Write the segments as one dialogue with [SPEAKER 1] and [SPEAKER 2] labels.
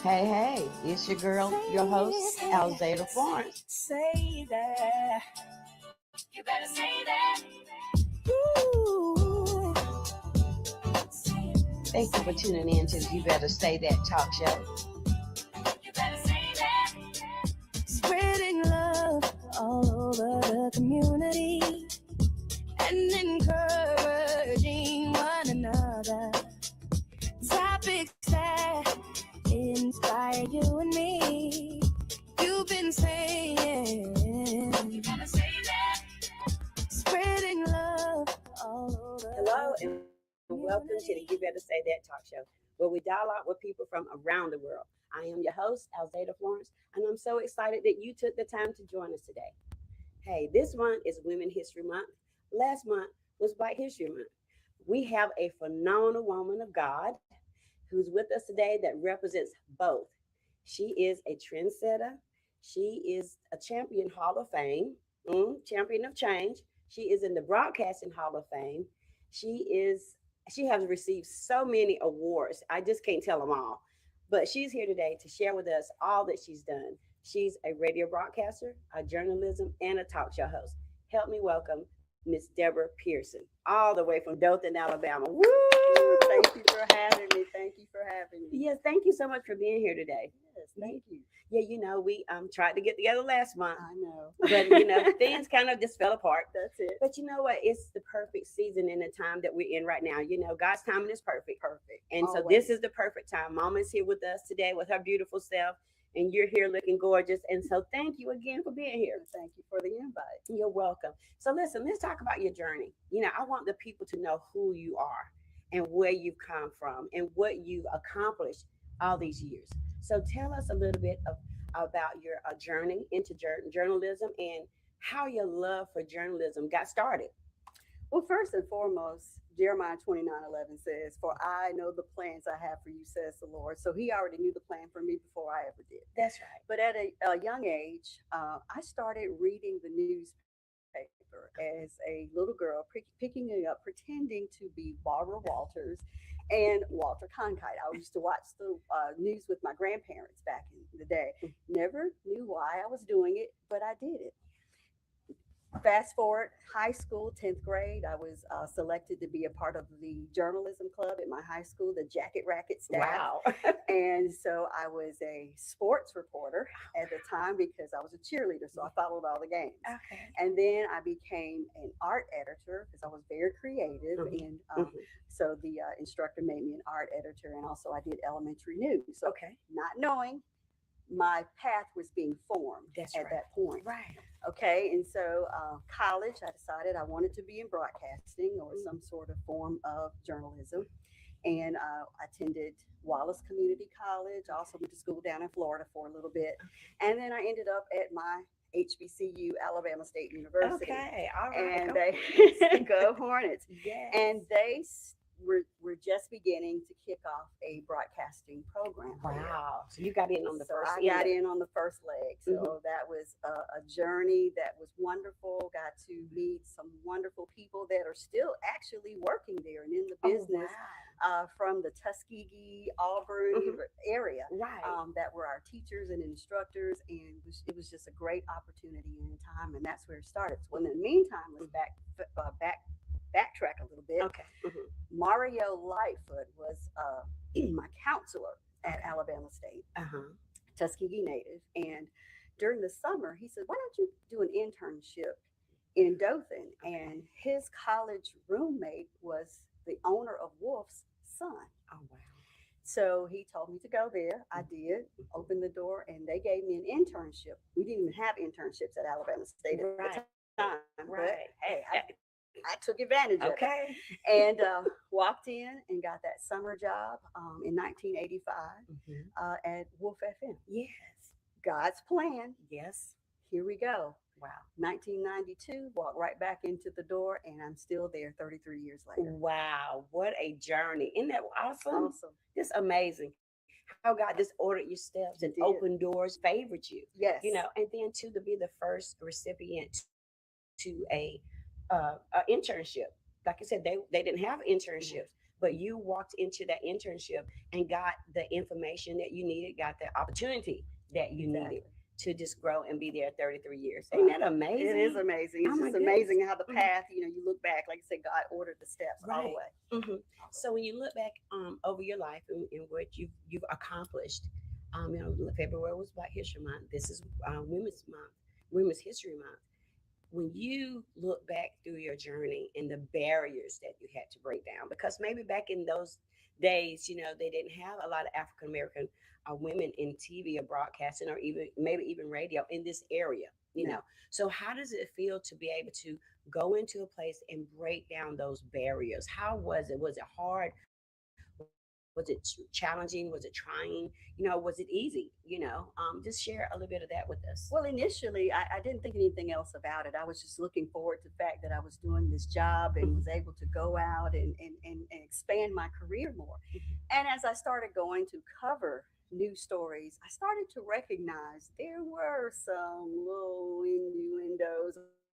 [SPEAKER 1] Hey, hey, it's your girl, your host, Alzata Florence.
[SPEAKER 2] Say that. You better say that. Ooh.
[SPEAKER 1] Thank you for tuning in to You Better Say That talk show.
[SPEAKER 2] You better say that. Spreading love all over the community and encouraging one another. Topics that inspire you and me. You've been saying. You better say that. Spreading love all over.
[SPEAKER 1] Hello, and welcome to the You Better Say That talk show, where we dialogue with people from around the world. I am your host, Alzata Florence, and I'm so excited that you took the time to join us today. Hey, this month is Women History Month. Last month was Black History Month. We have a phenomenal woman of God who's with us today that represents both. She is a trendsetter. She is a champion Hall of Fame, champion of change. She is in the Broadcasting Hall of Fame. She is she has received so many awards. I just can't tell them all. But she's here today to share with us all that she's done. She's a radio broadcaster, a journalism, and a talk show host. Help me welcome Miss Deborah Pearson, all the way from Dothan, Alabama. Woo!
[SPEAKER 3] Thank you for having me. Thank you for having me.
[SPEAKER 1] Yes, thank you so much for being here today.
[SPEAKER 3] Yes, thank you.
[SPEAKER 1] Yeah, we tried to get together last month,
[SPEAKER 3] I know.
[SPEAKER 1] but things kind of just fell apart.
[SPEAKER 3] That's it.
[SPEAKER 1] But you know what? It's the perfect season in the time that we're in right now. God's timing is perfect.
[SPEAKER 3] Perfect.
[SPEAKER 1] And so
[SPEAKER 3] Always.
[SPEAKER 1] this is the perfect time. Mama's here with us today with her beautiful self, and you're here looking gorgeous. And so thank you again for being here.
[SPEAKER 3] Thank you for the invite.
[SPEAKER 1] You're welcome. So listen, let's talk about your journey. I want the people to know who you are and where you've come from and what you've accomplished all these years. So tell us a little bit about your journey into journalism and how your love for journalism got started.
[SPEAKER 3] Well, first and foremost, Jeremiah 29:11 says, "For I know the plans I have for you, says the Lord." So he already knew the plan for me before I ever did.
[SPEAKER 1] That's right.
[SPEAKER 3] But at a young age, I started reading the newspaper as a little girl, picking it up, pretending to be Barbara Walters and Walter Cronkite. I used to watch the news with my grandparents back in the day. Never knew why I was doing it, but I did it. Fast forward, high school, 10th grade, I was selected to be a part of the journalism club at my high school, the Jacket Racket staff.
[SPEAKER 1] Wow.
[SPEAKER 3] And so I was a sports reporter at the time because I was a cheerleader, so I followed all the games.
[SPEAKER 1] Okay.
[SPEAKER 3] And then I became an art editor because I was very creative. And so the instructor made me an art editor, and also I did elementary news. So
[SPEAKER 1] Okay.
[SPEAKER 3] not knowing my path was being formed
[SPEAKER 1] That's
[SPEAKER 3] at
[SPEAKER 1] right.
[SPEAKER 3] that point.
[SPEAKER 1] Right.
[SPEAKER 3] Okay, and so college, I decided I wanted to be in broadcasting or some sort of form of journalism, and I attended Wallace Community College. I also went to school down in Florida for a little bit, and then I ended up at my HBCU, Alabama State University.
[SPEAKER 1] Okay. All right.
[SPEAKER 3] And
[SPEAKER 1] Go
[SPEAKER 3] they go Hornets,
[SPEAKER 1] Yes.
[SPEAKER 3] and they were just beginning to kick off a broadcasting program.
[SPEAKER 1] Wow. So you got in on the
[SPEAKER 3] So
[SPEAKER 1] first
[SPEAKER 3] I
[SPEAKER 1] end
[SPEAKER 3] got
[SPEAKER 1] of it.
[SPEAKER 3] in on the first leg. So that was a journey that was wonderful. Got to meet some wonderful people that are still actually working there and in the business from the Tuskegee, Auburn area.
[SPEAKER 1] Right.
[SPEAKER 3] That were our teachers and instructors. And it was just a great opportunity in time. And that's where it started. So in the meantime, let's backtrack a little bit.
[SPEAKER 1] Okay.
[SPEAKER 3] Mario Lightfoot was my counselor at Alabama State, Tuskegee native. And during the summer, he said, "Why don't you do an internship in Dothan?" And his college roommate was the owner of Wolf's son.
[SPEAKER 1] Oh, wow.
[SPEAKER 3] So he told me to go there. I did, opened the door, and they gave me an internship. We didn't even have internships at Alabama State at the time.
[SPEAKER 1] Right.
[SPEAKER 3] But hey, I took advantage of it.
[SPEAKER 1] Okay.
[SPEAKER 3] And walked in and got that summer job in 1985 at Wolf FM.
[SPEAKER 1] Yes.
[SPEAKER 3] God's plan.
[SPEAKER 1] Yes.
[SPEAKER 3] Here we go.
[SPEAKER 1] Wow.
[SPEAKER 3] 1992, walked right back into the door, and I'm still there 33 years later.
[SPEAKER 1] Wow. What a journey. Isn't that awesome?
[SPEAKER 3] Awesome.
[SPEAKER 1] Just amazing. How God just ordered your steps and opened doors, favored you.
[SPEAKER 3] Yes.
[SPEAKER 1] And then to be the first recipient to a internship. Like I said, they didn't have internships, but you walked into that internship and got the information that you needed, got the opportunity that you needed
[SPEAKER 3] Exactly.
[SPEAKER 1] to just grow and be there 33 years. Ain't
[SPEAKER 3] Right.
[SPEAKER 1] that
[SPEAKER 3] It is
[SPEAKER 1] amazing?
[SPEAKER 3] amazing.
[SPEAKER 1] Oh
[SPEAKER 3] It's
[SPEAKER 1] my
[SPEAKER 3] just
[SPEAKER 1] goodness.
[SPEAKER 3] amazing how the
[SPEAKER 1] Mhm.
[SPEAKER 3] path, you look back, like I said, God ordered the steps all the
[SPEAKER 1] Right.
[SPEAKER 3] way.
[SPEAKER 1] hmm So when you look back over your life and what you've accomplished, February was Black History Month. This is Women's Month, Women's History Month. When you look back through your journey and the barriers that you had to break down, because maybe back in those days, they didn't have a lot of African American women in TV or broadcasting or even maybe even radio in this area.
[SPEAKER 3] No.
[SPEAKER 1] So how does it feel to be able to go into a place and break down those barriers? How was it? Was it hard? Was it challenging? Was it trying? Was it easy? Just share a little bit of that with us.
[SPEAKER 3] Well, initially, I didn't think anything else about it. I was just looking forward to the fact that I was doing this job and was able to go out and expand my career more. And as I started going to cover news stories, I started to recognize there were some little innuendos,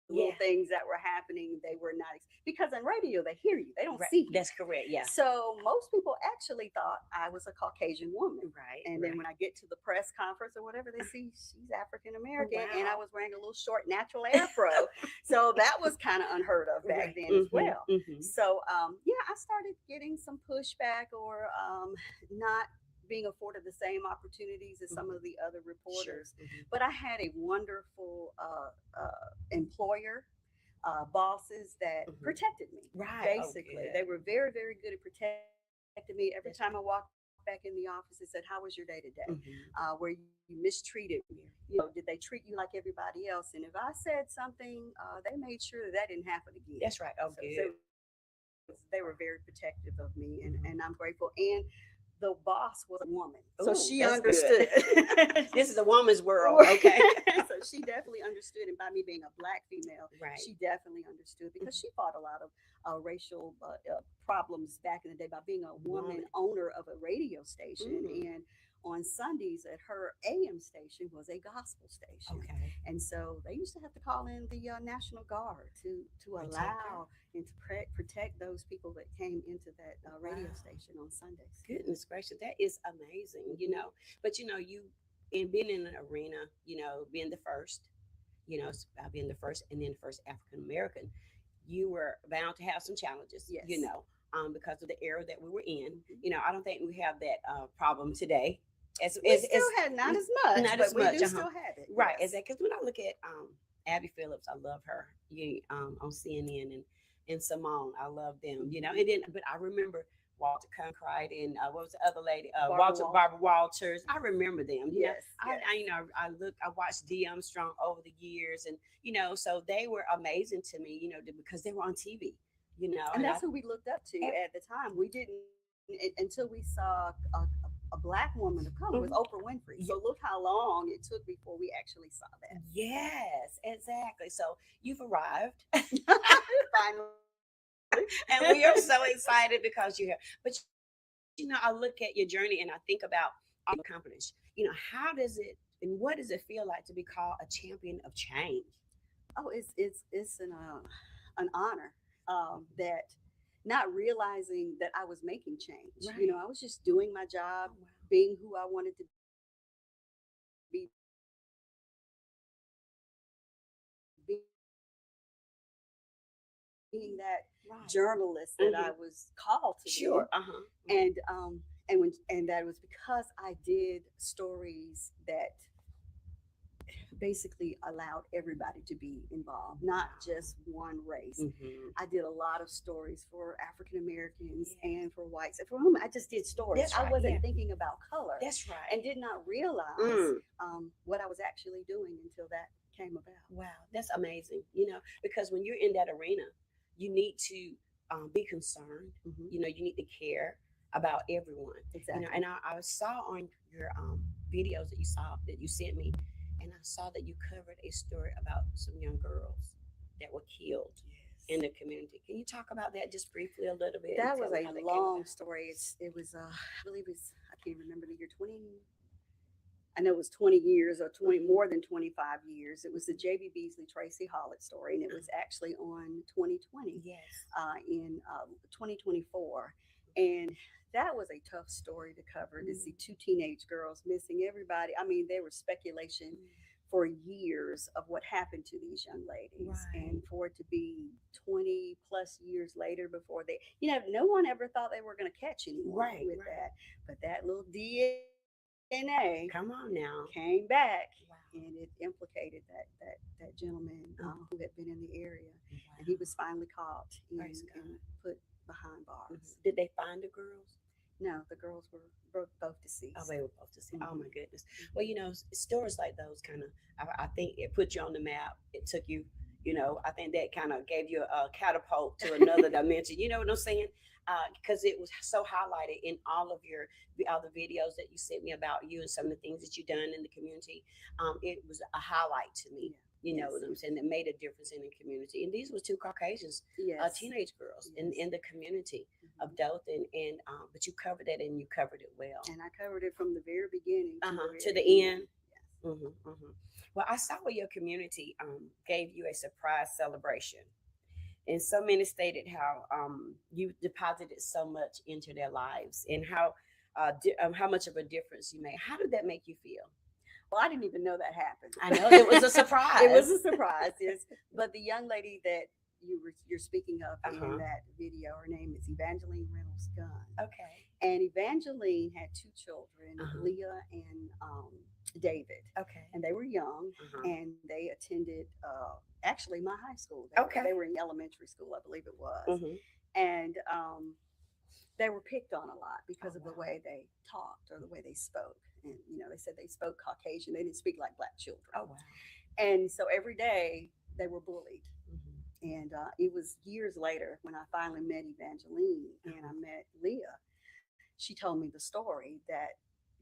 [SPEAKER 3] little things
[SPEAKER 1] Yeah.
[SPEAKER 3] that were happening. They were not, because in radio, they hear you, they don't
[SPEAKER 1] Right.
[SPEAKER 3] see you.
[SPEAKER 1] That's correct. Yeah.
[SPEAKER 3] So most people actually thought I was a Caucasian woman.
[SPEAKER 1] Right.
[SPEAKER 3] And then when I get to the press conference or whatever, they see she's African American, and I
[SPEAKER 1] Wow.
[SPEAKER 3] was wearing a little short natural afro. So that was kind of unheard of back
[SPEAKER 1] Right.
[SPEAKER 3] then as well.
[SPEAKER 1] Mm-hmm.
[SPEAKER 3] So yeah, I started getting some pushback or not being afforded the same opportunities as some of the other
[SPEAKER 1] Sure.
[SPEAKER 3] reporters. But I had a wonderful employer, bosses that protected me.
[SPEAKER 1] Right. Oh,
[SPEAKER 3] Basically,
[SPEAKER 1] good.
[SPEAKER 3] they were very, very good at protecting me. Every time I
[SPEAKER 1] That's
[SPEAKER 3] walked back in the office, they said, "How was your day today? Were you mistreated? Did they treat you like everybody else?" And if I said something, they made sure that didn't happen again.
[SPEAKER 1] That's right. Oh,
[SPEAKER 3] So
[SPEAKER 1] good.
[SPEAKER 3] they were very protective of me, and I'm
[SPEAKER 1] Mm-hmm.
[SPEAKER 3] grateful. And the boss was a woman, so she
[SPEAKER 1] Oh, that's
[SPEAKER 3] understood.
[SPEAKER 1] good. This is a woman's world.
[SPEAKER 3] Right.
[SPEAKER 1] Okay.
[SPEAKER 3] So she definitely understood, and by me being a black female,
[SPEAKER 1] Right.
[SPEAKER 3] she definitely understood because
[SPEAKER 1] Mhm.
[SPEAKER 3] she fought a lot of racial problems back in the day by being a woman
[SPEAKER 1] Woman.
[SPEAKER 3] owner of a radio station.
[SPEAKER 1] Mm.
[SPEAKER 3] And on Sundays at her AM station was a gospel station,
[SPEAKER 1] Okay.
[SPEAKER 3] and so they used to have to call in the National Guard to
[SPEAKER 1] Protect her.
[SPEAKER 3] allow and to protect those people that came into that radio
[SPEAKER 1] Wow.
[SPEAKER 3] station on Sundays.
[SPEAKER 1] Goodness gracious, that is amazing. But you in being in an arena, being the first, being the first and then the first African American, you were bound to have some challenges,
[SPEAKER 3] Yes.
[SPEAKER 1] because of the era that we were in.
[SPEAKER 3] Mhm.
[SPEAKER 1] I don't think we have that problem today.
[SPEAKER 3] We still had not as much,
[SPEAKER 1] Not
[SPEAKER 3] but
[SPEAKER 1] as
[SPEAKER 3] we
[SPEAKER 1] much,
[SPEAKER 3] do still have it.
[SPEAKER 1] right?
[SPEAKER 3] Yes.
[SPEAKER 1] Because when I look at Abby Phillips, I love her. On CNN and Simone, I love them. And then but I remember Walter Cronkite and what was the other lady?
[SPEAKER 3] Barbara Walters.
[SPEAKER 1] Barbara Walters. I remember them.
[SPEAKER 3] Yes,
[SPEAKER 1] I,
[SPEAKER 3] yes.
[SPEAKER 1] I I watched D. Armstrong over the years, and so they were amazing to me. Because they were on TV.
[SPEAKER 3] And
[SPEAKER 1] And
[SPEAKER 3] that's who we looked up to
[SPEAKER 1] and-
[SPEAKER 3] at the time. We didn't until we saw a black woman of color was
[SPEAKER 1] Mhm.
[SPEAKER 3] Oprah Winfrey. So look how long it took before we actually saw that.
[SPEAKER 1] yes, exactly. So you've arrived.
[SPEAKER 3] Finally.
[SPEAKER 1] And we are so excited because you're here. But I look at your journey and I think about all you accomplished. How does it and what does it feel like to be called a champion of change?
[SPEAKER 3] Oh, it's an honor that not realizing that I was making change.
[SPEAKER 1] Right.
[SPEAKER 3] I was just doing my job,
[SPEAKER 1] Oh, wow.
[SPEAKER 3] being who I wanted to be, being that
[SPEAKER 1] Right.
[SPEAKER 3] journalist that I was called to
[SPEAKER 1] Sure.
[SPEAKER 3] be.
[SPEAKER 1] Uh-huh.
[SPEAKER 3] And that was because I did stories that basically allowed everybody to be involved, not just one race.
[SPEAKER 1] Mm-hmm.
[SPEAKER 3] I did a lot of stories for African Americans
[SPEAKER 1] Yes.
[SPEAKER 3] and for whites. And for whom I just did stories.
[SPEAKER 1] That's
[SPEAKER 3] I
[SPEAKER 1] right,
[SPEAKER 3] wasn't
[SPEAKER 1] yeah.
[SPEAKER 3] thinking about color
[SPEAKER 1] That's right.
[SPEAKER 3] and did not realize
[SPEAKER 1] Mm.
[SPEAKER 3] what I was actually doing until that came about.
[SPEAKER 1] Wow, that's amazing. Because when you're in that arena, you need to be concerned.
[SPEAKER 3] Mhm.
[SPEAKER 1] You need to care about everyone.
[SPEAKER 3] Exactly.
[SPEAKER 1] And I saw on your videos that you sent me, and I saw that you covered a story about some young girls that were killed in the community. Can you talk about that just briefly a little bit?
[SPEAKER 3] That
[SPEAKER 1] and
[SPEAKER 3] was
[SPEAKER 1] tell me
[SPEAKER 3] a
[SPEAKER 1] how that came
[SPEAKER 3] long
[SPEAKER 1] about?
[SPEAKER 3] story. It was I believe it's I can't remember the year 20. I know it was 20 years or 20
[SPEAKER 1] Mhm.
[SPEAKER 3] more than 25 years. It was the J.B. Beasley Tracy Hollett story, and it was actually on 2020
[SPEAKER 1] Yes.
[SPEAKER 3] in 2024. And that was a tough story to cover, to see two teenage girls missing. Everybody, I mean, there was speculation for years of what happened to these young ladies,
[SPEAKER 1] Right.
[SPEAKER 3] and for it to be 20 plus years later before they, no one ever thought they were going to catch anyone
[SPEAKER 1] Right.
[SPEAKER 3] with
[SPEAKER 1] Right.
[SPEAKER 3] that. But that little DNA
[SPEAKER 1] Come on now.
[SPEAKER 3] came back,
[SPEAKER 1] Wow.
[SPEAKER 3] and it implicated that gentleman who had been in the area, and he
[SPEAKER 1] Wow.
[SPEAKER 3] was finally caught
[SPEAKER 1] Praise
[SPEAKER 3] and
[SPEAKER 1] God.
[SPEAKER 3] put behind bars.
[SPEAKER 1] Did they find the girls?
[SPEAKER 3] No, the girls were both
[SPEAKER 1] Oh,
[SPEAKER 3] deceased.
[SPEAKER 1] they were supposed to say, oh
[SPEAKER 3] Hmm.
[SPEAKER 1] my goodness. Well, stories like those kind of, I think it put you on the map. It took you, I think that kind of gave you a catapult to another dimension. You know what I'm saying? Because it was so highlighted in all of your the other videos that you sent me about you and some of the things that you done in the community. It was a highlight to me.
[SPEAKER 3] Yeah.
[SPEAKER 1] You know
[SPEAKER 3] Yes.
[SPEAKER 1] what I'm saying? That made a difference in the community. And these were two Caucasians,
[SPEAKER 3] Yes.
[SPEAKER 1] teenage girls
[SPEAKER 3] Yes.
[SPEAKER 1] in the community of
[SPEAKER 3] Hmm.
[SPEAKER 1] Dothan, and but you covered that and you covered it well.
[SPEAKER 3] And I covered it from the very beginning to the
[SPEAKER 1] To
[SPEAKER 3] very
[SPEAKER 1] the end.
[SPEAKER 3] end. Yes.
[SPEAKER 1] Well, I saw where your community gave you a surprise celebration, and so many stated how you deposited so much into their lives and how much of a difference you made. How did that make you feel?
[SPEAKER 3] Well, I didn't even know that happened.
[SPEAKER 1] I know it was a
[SPEAKER 3] It was
[SPEAKER 1] surprise.
[SPEAKER 3] a surprise, yes. But the young lady that you're speaking of
[SPEAKER 1] Uh
[SPEAKER 3] in
[SPEAKER 1] huh.
[SPEAKER 3] that video, her name is Evangeline Reynolds Gunn.
[SPEAKER 1] Okay.
[SPEAKER 3] And Evangeline had two children,
[SPEAKER 1] Uh huh.
[SPEAKER 3] Leah and David,
[SPEAKER 1] Okay.
[SPEAKER 3] and they were young,
[SPEAKER 1] Uh huh.
[SPEAKER 3] and they attended actually my high school. They
[SPEAKER 1] Okay.
[SPEAKER 3] were in elementary school, I believe it was,
[SPEAKER 1] Mm-hmm.
[SPEAKER 3] and they were picked on a lot
[SPEAKER 1] Oh
[SPEAKER 3] because of the
[SPEAKER 1] wow.
[SPEAKER 3] way they talked or the way they spoke. And they said they spoke Caucasian; they didn't speak like black children.
[SPEAKER 1] Oh wow.
[SPEAKER 3] And so every day they were bullied.
[SPEAKER 1] Mm-hmm.
[SPEAKER 3] And it was years later when I finally met Evangeline and I
[SPEAKER 1] Uh-huh.
[SPEAKER 3] met Leah. She told me the story that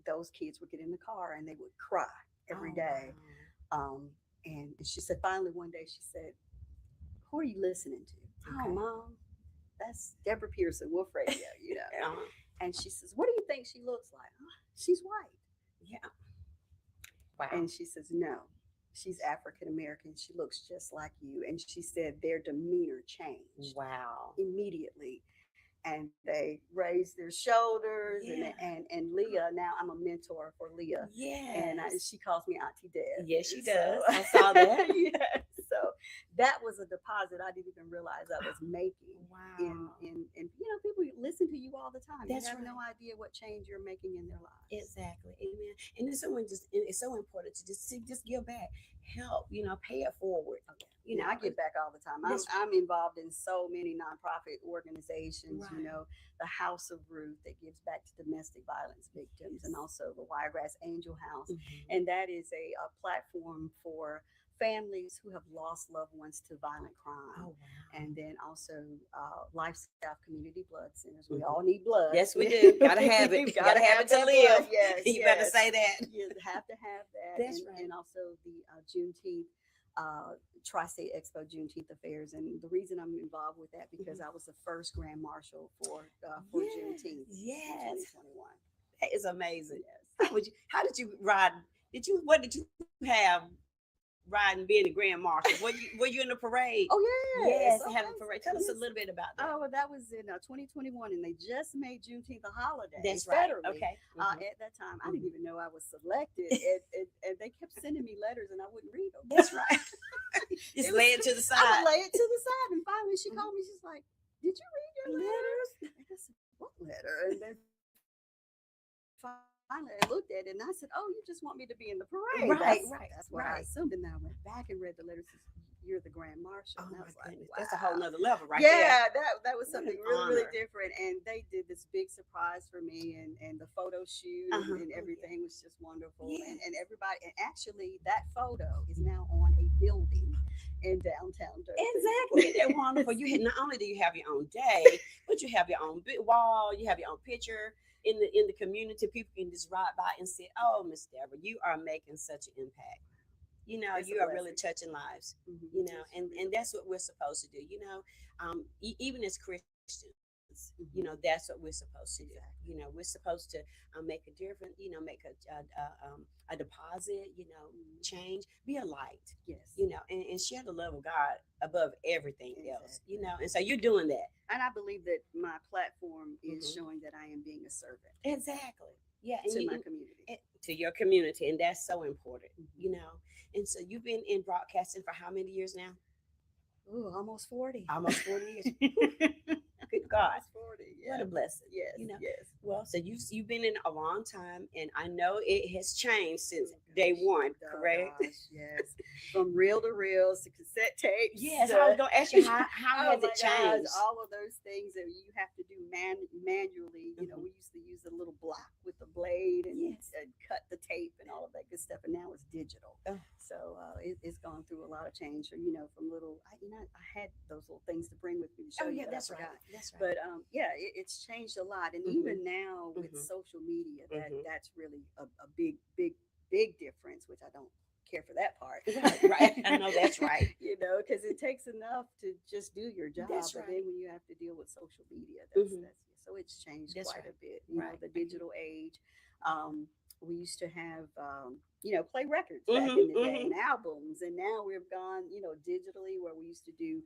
[SPEAKER 3] those kids would get in the car and they would cry every
[SPEAKER 1] Oh
[SPEAKER 3] day.
[SPEAKER 1] wow.
[SPEAKER 3] And she said, finally, one day, she said, "Who are you listening to?" "Oh,
[SPEAKER 1] Okay.
[SPEAKER 3] Mom, that's Deborah." Wolf Radio.
[SPEAKER 1] Uh-huh.
[SPEAKER 3] And she says, "What do you think she looks like?" "Oh, she's white."
[SPEAKER 1] Yeah. Wow.
[SPEAKER 3] And she says, "No, she's African American. She looks just like you." And she said their demeanor changed
[SPEAKER 1] Wow.
[SPEAKER 3] immediately. And they raised their shoulders.
[SPEAKER 1] Yeah.
[SPEAKER 3] And Leah, now I'm a mentor for Leah. And
[SPEAKER 1] Yes.
[SPEAKER 3] she calls me Auntie Deb.
[SPEAKER 1] Yes, she
[SPEAKER 3] So,
[SPEAKER 1] does. I saw that.
[SPEAKER 3] yeah. So that was a deposit I didn't even realize I was making.
[SPEAKER 1] Wow.
[SPEAKER 3] And people listen to you all the time. You
[SPEAKER 1] That's
[SPEAKER 3] have no
[SPEAKER 1] right.
[SPEAKER 3] idea what change you're making in their lives.
[SPEAKER 1] Exactly. Amen. And then someone it's so important to just give back, help, pay it forward.
[SPEAKER 3] Okay.
[SPEAKER 1] You
[SPEAKER 3] Now
[SPEAKER 1] know,
[SPEAKER 3] I give back all the time.
[SPEAKER 1] that's
[SPEAKER 3] I'm involved in so many nonprofit organizations.
[SPEAKER 1] right.
[SPEAKER 3] The House of Ruth that gives back to domestic violence victims, and
[SPEAKER 1] Yes.
[SPEAKER 3] also the Wiregrass Angel House,
[SPEAKER 1] Hmm.
[SPEAKER 3] and that is a platform for families who have lost loved ones to violent crime.
[SPEAKER 1] Oh wow.
[SPEAKER 3] And then also Lifestyle Community Blood Centers. We all
[SPEAKER 1] Hmm.
[SPEAKER 3] need blood.
[SPEAKER 1] Yes, we do. Gotta have it.
[SPEAKER 3] You
[SPEAKER 1] Gotta have it to
[SPEAKER 3] that
[SPEAKER 1] live.
[SPEAKER 3] blood. Yes,
[SPEAKER 1] You better
[SPEAKER 3] yes.
[SPEAKER 1] say that.
[SPEAKER 3] You have to have that.
[SPEAKER 1] That's
[SPEAKER 3] and,
[SPEAKER 1] right.
[SPEAKER 3] and also the Juneteenth Tri-State Expo Juneteenth Affairs. And the reason I'm involved with that because
[SPEAKER 1] Mhm.
[SPEAKER 3] I was the first Grand Marshal for
[SPEAKER 1] Yes.
[SPEAKER 3] Juneteenth in
[SPEAKER 1] Yes.
[SPEAKER 3] 2021.
[SPEAKER 1] That is amazing.
[SPEAKER 3] Yes.
[SPEAKER 1] How did you ride? What did you have riding being a grand marshal? Were you in the parade?
[SPEAKER 3] Oh
[SPEAKER 1] Yes,
[SPEAKER 3] yes.
[SPEAKER 1] having a
[SPEAKER 3] Okay.
[SPEAKER 1] parade. Tell us a
[SPEAKER 3] Yes.
[SPEAKER 1] little bit about that.
[SPEAKER 3] Oh, well, that was in 2021, and they just made Juneteenth a holiday
[SPEAKER 1] That's right.
[SPEAKER 3] federally.
[SPEAKER 1] Okay.
[SPEAKER 3] At that time, I didn't even know I was selected, and they kept sending me letters, and I wouldn't read them.
[SPEAKER 1] That's right. Just
[SPEAKER 3] It
[SPEAKER 1] lay
[SPEAKER 3] was,
[SPEAKER 1] it to the
[SPEAKER 3] I
[SPEAKER 1] side.
[SPEAKER 3] would lay it to the side, and finally she called me. She's like, "Did you read your letters?"
[SPEAKER 1] Letters.
[SPEAKER 3] And I said, "What letter?" And then finally I looked at it, and I said, "Oh, you just want me to be in the parade?"
[SPEAKER 1] Right,
[SPEAKER 3] That's
[SPEAKER 1] right,
[SPEAKER 3] what I
[SPEAKER 1] right.
[SPEAKER 3] assumed. And then I went back and read the letters. You're the Grand Marshal,
[SPEAKER 1] Oh
[SPEAKER 3] and I
[SPEAKER 1] my
[SPEAKER 3] was like,
[SPEAKER 1] goodness.
[SPEAKER 3] "Wow."
[SPEAKER 1] That's a whole nother level right there.
[SPEAKER 3] Yeah, that was
[SPEAKER 1] What
[SPEAKER 3] something
[SPEAKER 1] an
[SPEAKER 3] really, really
[SPEAKER 1] honor.
[SPEAKER 3] different. And they did this big surprise for me, and the photo shoot
[SPEAKER 1] Uh-huh.
[SPEAKER 3] and
[SPEAKER 1] Oh, yeah.
[SPEAKER 3] everything was just wonderful.
[SPEAKER 1] Yeah.
[SPEAKER 3] And everybody, and actually, that photo is now on a building in downtown Dothan.
[SPEAKER 1] Exactly. They're wonderful. You had not only do you have your own day, but you have your own big wall. You have your own picture in the community. People can just ride by and say, "Oh, Miss Deborah, you are making such an impact.
[SPEAKER 3] It's a
[SPEAKER 1] You are really
[SPEAKER 3] blessing.
[SPEAKER 1] touching lives.
[SPEAKER 3] Mhm.
[SPEAKER 1] You know,
[SPEAKER 3] It's
[SPEAKER 1] and
[SPEAKER 3] really a
[SPEAKER 1] and that's
[SPEAKER 3] blessing.
[SPEAKER 1] what we're supposed to do. Even as Christians, changes. You know, that's what we're supposed to do. You know, we're supposed to make a difference. You know, make a deposit. You know, change, be a light.
[SPEAKER 3] Yes.
[SPEAKER 1] You know, and share the love of God above everything else.
[SPEAKER 3] Exactly.
[SPEAKER 1] You know, and so you're doing that.
[SPEAKER 3] And I believe that my platform is
[SPEAKER 1] Mhm.
[SPEAKER 3] showing that I am being a servant
[SPEAKER 1] Exactly. Yeah, and
[SPEAKER 3] to
[SPEAKER 1] you
[SPEAKER 3] my community.
[SPEAKER 1] to your community, and that's so important.
[SPEAKER 3] Mhm.
[SPEAKER 1] You know, and so you've been in broadcasting for how many years now?
[SPEAKER 3] Ooh, almost 40.
[SPEAKER 1] Almost 40 years. Good God,
[SPEAKER 3] Almost 40.
[SPEAKER 1] what
[SPEAKER 3] Yeah.
[SPEAKER 1] a blessing.
[SPEAKER 3] Yes.
[SPEAKER 1] You know.
[SPEAKER 3] Yes.
[SPEAKER 1] Well, so you've been in a long time, and I know it has changed since
[SPEAKER 3] Oh,
[SPEAKER 1] day
[SPEAKER 3] gosh.
[SPEAKER 1] one.
[SPEAKER 3] Oh,
[SPEAKER 1] Correct?
[SPEAKER 3] gosh. Yes. From reel to reels to cassette tapes.
[SPEAKER 1] Yes, I was going to ask you how
[SPEAKER 3] Oh
[SPEAKER 1] has
[SPEAKER 3] my
[SPEAKER 1] it
[SPEAKER 3] gosh,
[SPEAKER 1] changed?
[SPEAKER 3] all of those things that you have to do manually. You know,
[SPEAKER 1] Mhm.
[SPEAKER 3] we used to use a little block with a blade
[SPEAKER 1] Yes.
[SPEAKER 3] and cut the tape and all of that good stuff. And now it's digital.
[SPEAKER 1] Oh,
[SPEAKER 3] So it's gone through a lot of change. So, you know, from little, I had those little things to bring with me to show
[SPEAKER 1] oh
[SPEAKER 3] you,
[SPEAKER 1] yeah,
[SPEAKER 3] but I
[SPEAKER 1] that's right.
[SPEAKER 3] forgot.
[SPEAKER 1] That's right.
[SPEAKER 3] But yeah, it's changed a lot. And
[SPEAKER 1] Mhm.
[SPEAKER 3] even now with
[SPEAKER 1] Mhm.
[SPEAKER 3] social media,
[SPEAKER 1] Mhm.
[SPEAKER 3] that's really a big difference, which I don't care for that part.
[SPEAKER 1] Right, right. I know that's right.
[SPEAKER 3] You know, because it takes enough to just do your job,
[SPEAKER 1] That's
[SPEAKER 3] but
[SPEAKER 1] right.
[SPEAKER 3] then when you have to deal with social media,
[SPEAKER 1] Mhm.
[SPEAKER 3] that's so it's changed
[SPEAKER 1] That's
[SPEAKER 3] quite
[SPEAKER 1] right.
[SPEAKER 3] a bit. You know,
[SPEAKER 1] Right.
[SPEAKER 3] the
[SPEAKER 1] I get
[SPEAKER 3] digital age. We used to have play records
[SPEAKER 1] it.
[SPEAKER 3] back
[SPEAKER 1] Mhm.
[SPEAKER 3] in the day
[SPEAKER 1] Mhm.
[SPEAKER 3] and albums, and now we've gone digitally where we used to do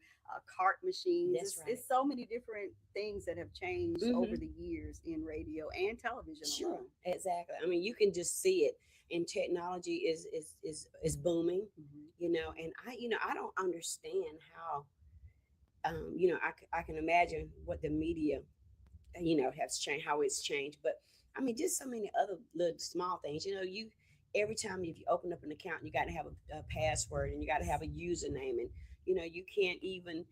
[SPEAKER 3] cart machines.
[SPEAKER 1] That's right.
[SPEAKER 3] It's so many different things that have changed over
[SPEAKER 1] Mhm.
[SPEAKER 3] the years in radio and television
[SPEAKER 1] Sure.
[SPEAKER 3] alone.
[SPEAKER 1] Exactly. I mean, you can just see it, and technology is booming.
[SPEAKER 3] Hmm.
[SPEAKER 1] You know, and I don't understand how. I can imagine what the media, has changed, how it's changed. But I mean, just so many other little small things. You know, you every time if you open up an account, you got to have a password, and you got to have a username, and you can't even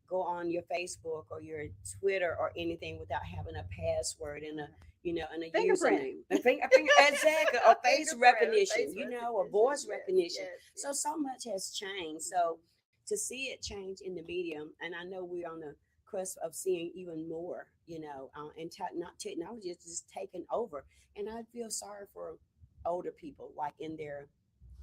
[SPEAKER 1] go on your Facebook or your Twitter or anything without having a password and a
[SPEAKER 3] Fingerprint.
[SPEAKER 1] username. I think exactly, or face recognition,
[SPEAKER 3] Face
[SPEAKER 1] or
[SPEAKER 3] recognition.
[SPEAKER 1] voice
[SPEAKER 3] Yes,
[SPEAKER 1] recognition.
[SPEAKER 3] yes,
[SPEAKER 1] So much has changed.
[SPEAKER 3] yes.
[SPEAKER 1] So to see it change in the medium, and I know we're on the cusp of seeing even more, and not technology is just taking over. And I feel sorry for older people, like in their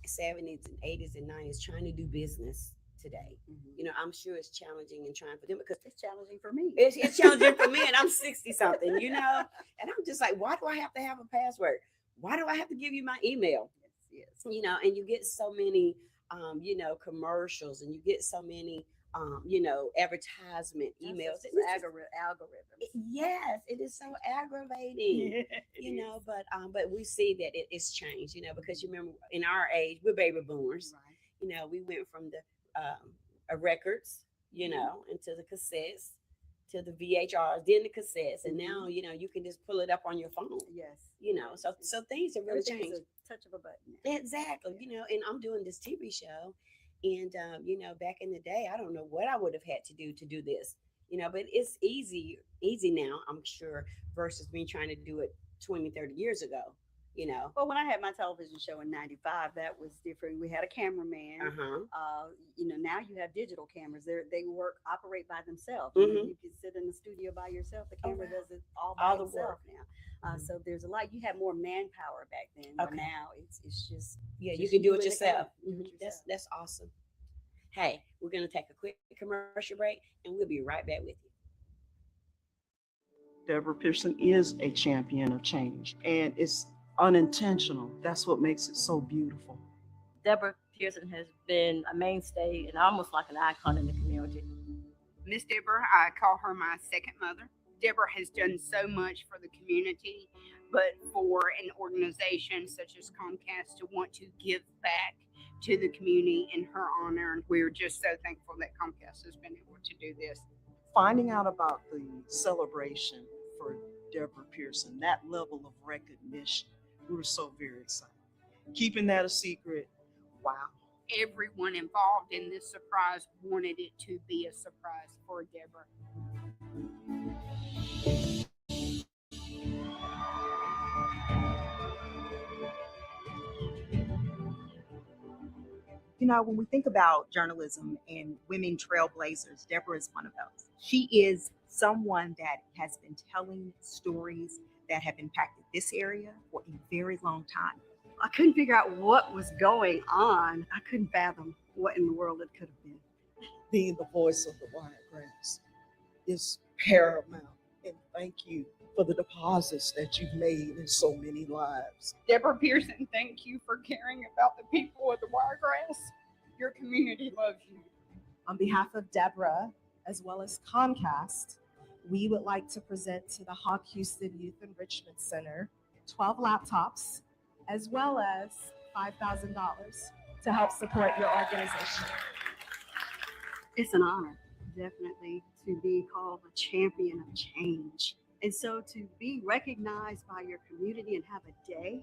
[SPEAKER 1] 70s and 80s and 90s, trying to do business today.
[SPEAKER 3] Hmm.
[SPEAKER 1] I'm sure it's challenging and trying for them because
[SPEAKER 3] It's challenging for me.
[SPEAKER 1] it's challenging for me, and I'm 60 something, and I'm just like, why do I have to have a password? Why do I have to give you my email?
[SPEAKER 3] Yes, yes.
[SPEAKER 1] And you get so many commercials, and you get so many advertisement
[SPEAKER 3] That's
[SPEAKER 1] emails, and
[SPEAKER 3] just algorithms.
[SPEAKER 1] yes, it is so aggravating.
[SPEAKER 3] Yeah, it is.
[SPEAKER 1] But we see that it's changed, because you remember in our age, we're baby boomers.
[SPEAKER 3] Right.
[SPEAKER 1] We went from the records,
[SPEAKER 3] Mhm.
[SPEAKER 1] into the cassettes, to the VHRs, then the cassettes, and now
[SPEAKER 3] Mhm.
[SPEAKER 1] you can just pull it up on your phone.
[SPEAKER 3] Yes.
[SPEAKER 1] So
[SPEAKER 3] Yes.
[SPEAKER 1] things have really
[SPEAKER 3] Everything is
[SPEAKER 1] changed.
[SPEAKER 3] a touch of a button now.
[SPEAKER 1] Exactly.
[SPEAKER 3] Yeah.
[SPEAKER 1] And I'm doing this TV show, and back in the day, I don't know what I would have had to do this. But it's easy now, I'm sure, versus me trying to do it 20, 30 years ago. You know.
[SPEAKER 3] Well, when I had my television show in '95, that was different. We had a cameraman.
[SPEAKER 1] Uh huh.
[SPEAKER 3] Now you have digital cameras. They operate by themselves.
[SPEAKER 1] Mhm.
[SPEAKER 3] You can sit in the studio by yourself. The
[SPEAKER 1] Oh
[SPEAKER 3] camera
[SPEAKER 1] wow.
[SPEAKER 3] does it all by
[SPEAKER 1] All the
[SPEAKER 3] itself
[SPEAKER 1] work.
[SPEAKER 3] now.
[SPEAKER 1] Mhm.
[SPEAKER 3] So there's a lot. You had more manpower back then, where
[SPEAKER 1] Okay.
[SPEAKER 3] now it's just
[SPEAKER 1] Yeah, you
[SPEAKER 3] just
[SPEAKER 1] can do
[SPEAKER 3] you
[SPEAKER 1] it
[SPEAKER 3] and the
[SPEAKER 1] yourself.
[SPEAKER 3] camera. Do it yourself.
[SPEAKER 1] That's awesome. Hey, we're gonna take a quick commercial break, and we'll be right back with you.
[SPEAKER 2] Deborah Pearson is a champion of change, and it's unintentional. That's what makes it so beautiful.
[SPEAKER 4] Deborah Pearson has been a mainstay and almost like an icon in the community.
[SPEAKER 5] Miss Deborah, I call her my second mother. Deborah has done so much for the community, but for an organization such as Comcast to want to give back to the community in her honor, and we're just so thankful that Comcast has been able to do this.
[SPEAKER 2] Finding out about the celebration for Deborah Pearson, that level of recognition, we were so very excited. Keeping that a secret, wow.
[SPEAKER 5] Everyone involved in this surprise wanted it to be a surprise for Deborah.
[SPEAKER 6] You know, when we think about journalism and women trailblazers, Deborah is one of those. She is someone that has been telling stories that have impacted this area for a very long time.
[SPEAKER 3] I couldn't figure out what was going on. I couldn't fathom what in the world it could have been.
[SPEAKER 2] Being the voice of the wiregrass is paramount And thank you for the deposits that you've made in so many lives.
[SPEAKER 5] Deborah Pearson, thank you for caring about the people of the Wiregrass. Your community loves you.
[SPEAKER 7] On behalf of Deborah, as well as Comcast, we would like to present to the Hawk Houston Youth Enrichment Center 12 laptops, as well as $5,000 to help support your organization.
[SPEAKER 3] It's an honor, definitely, to be called a champion of change. And so to be recognized by your community and have a day